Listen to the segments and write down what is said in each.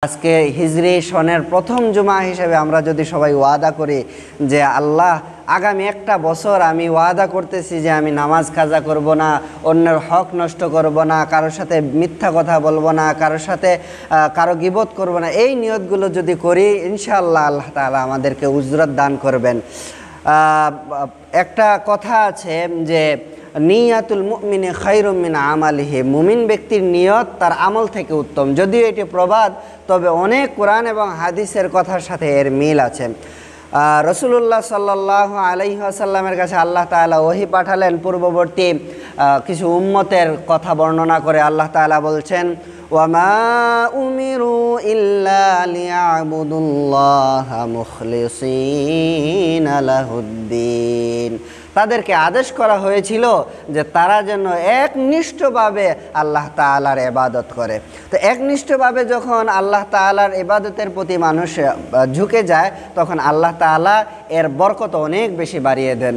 আজকে হিজরি সনের প্রথম জুমা হিসেবে আমরা যদি সবাই ওয়াদা করি যে আল্লাহ আগামী একটা বছর আমি ওয়াদা করতেছি যে আমি নামাজ কাজা করব না, অন্যের হক নষ্ট করব না, কারোর সাথে মিথ্যা কথা বলবো না, কারোর সাথে কারো গীবত করব না, এই নিয়তগুলো যদি করি ইনশাআল্লাহ আল্লাহ তাআলা আমাদেরকে উজরত দান করবেন। একটা কথা আছে যে নিয়াতুল মুমিনি খায়রুম মিন আমালিহি, মুমিন ব্যক্তির নিয়ত তার আমল থেকে উত্তম। যদিও এটি প্রবাদ, তবে অনেক কোরআন এবং হাদিসের কথার সাথে এর মিল আছে। রাসূলুল্লাহ সাল্লাল্লাহু আলাইহি ওয়াসাল্লামের কাছে আল্লাহ তাআলা ওহী পাঠালেন পূর্ববর্তী কিছু উম্মতের কথা বর্ণনা করে। আল্লাহ তাআলা বলছেন, ওয়ামা উমিরু ইল্লা লিয়াবুদুল্লাহা মুখলিসিনা লাহুদ্দিন, তাদেরকে আদেশ করা হয়েছিল যে তারা যেন একনিষ্ঠভাবে আল্লাহ তাআলার ইবাদত করে। তো একনিষ্ঠভাবে যখন আল্লাহ তাআলার ইবাদতের প্রতি মানুষ ঝুঁকে যায়, তখন আল্লাহ তাআলা এর বরকত অনেক বেশি বাড়িয়ে দেন।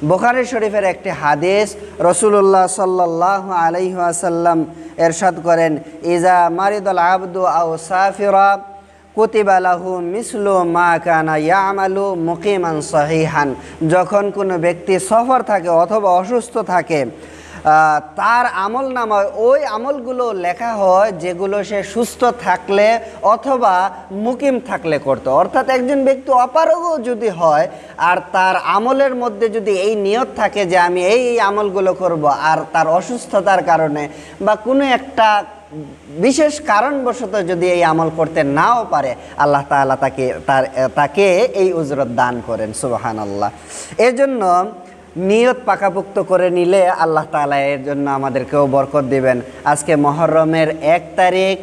বুখারী শরীফের একটি হাদিস, রাসূলুল্লাহ সাল্লাল্লাহু আলাইহি ওয়াসাল্লাম ইরশাদ করেন, ইজা মারিদাল আবদু আও সাফিরা কুতিবা লাহু মিসলু মা কানা ইয়ামালু মুকিমান সহিহান, যখন কোনো ব্যক্তি সফর থাকে অথবা অসুস্থ থাকে, তার আমল নামায় ওই আমলগুলো লেখা হয় যেগুলো সে সুস্থ থাকলে অথবা মুকিম থাকলে করত। অর্থাৎ একজন ব্যক্তি অপারগও যদি হয় আর তার আমলের মধ্যে যদি এই নিয়ত থাকে যে আমি এই আমলগুলো করব, আর তার অসুস্থতার কারণে বা কোনো একটা বিশেষ কারণবশত যদি এই আমল করতে নাও পারে, আল্লাহ তাআলা তাকে এই উজরত দান করেন। সুবহানাল্লাহ। এর জন্য নিয়ত পাকাপোক্ত করে নিলে আল্লাহ তাআলা এর জন্য আমাদেরকেও বরকত দিবেন। আজকে মুহররমের 1 তারিখ,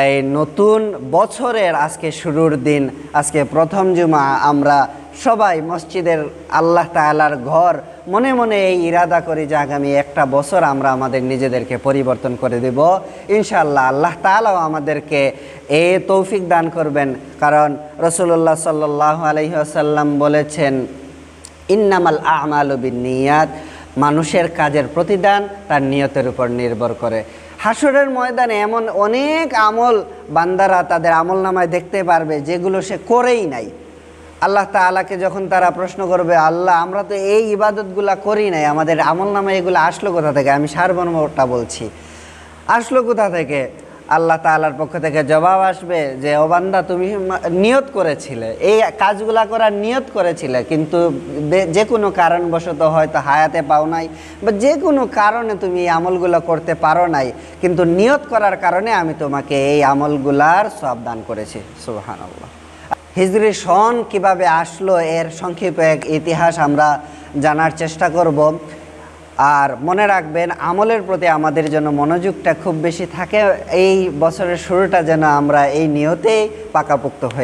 এই নতুন বছরের আজকে শুরুর দিন, আজকে প্রথম জুমা। আমরা সবাই মসজিদের আল্লাহ তাআলার ঘর মনে মনে এই ইরাদা করি যে আগামী একটা বছর আমরা আমাদের নিজেদেরকে পরিবর্তন করে দেব ইনশাআল্লাহ। আল্লাহ তাআলাও আমাদেরকে এই তৌফিক দান করবেন, কারণ রাসূলুল্লাহ সাল্লাল্লাহু আলাইহি ওয়াসাল্লাম বলেছেন, ইন্নামাল আমালু বিন্নিয়াত, মানুষের কাজের প্রতিদান তার নিয়তের উপর নির্ভর করে। হাসরের ময়দানে এমন অনেক আমল বান্দারা তাদের আমলনামায় দেখতে পারবে যেগুলো সে করেই নাই। আল্লাহ তাআলাকে যখন তারা প্রশ্ন করবে, আল্লাহ আমরা তো এই ইবাদতগুলা করি নাই, আমাদের আমলনামায় এগুলো আসলো কোথা থেকে? আমি সারমর্মটা বলছি, আসলো কোথা থেকে? আল্লাহ তাআলার পক্ষ থেকে জবাব আসবে যে, ও বান্দা তুমি নিয়ত করেছিলে, এই কাজগুলা করার নিয়ত করেছিলে, কিন্তু যে কোনো কারণবশত হয়তো হায়াতে পাও নাই বা যে কোনো কারণে তুমি এই আমলগুলো করতে পারো নাই, কিন্তু নিয়ত করার কারণে আমি তোমাকে এই আমলগুলার সওয়াব দান করেছি। সুবহানাল্লাহ। হিজরি সন কিভাবে আসলো এর সংক্ষেপে এক ইতিহাস আমরা জানার চেষ্টা করব। আর মনে রাখবেন, আমলের প্রতি আমাদের যেন মনোযোগটা খুব বেশি থাকে, এই বছরের শুরুটা যেন আমরা এই নিয়তেই পাকাপোক্ত হয়ে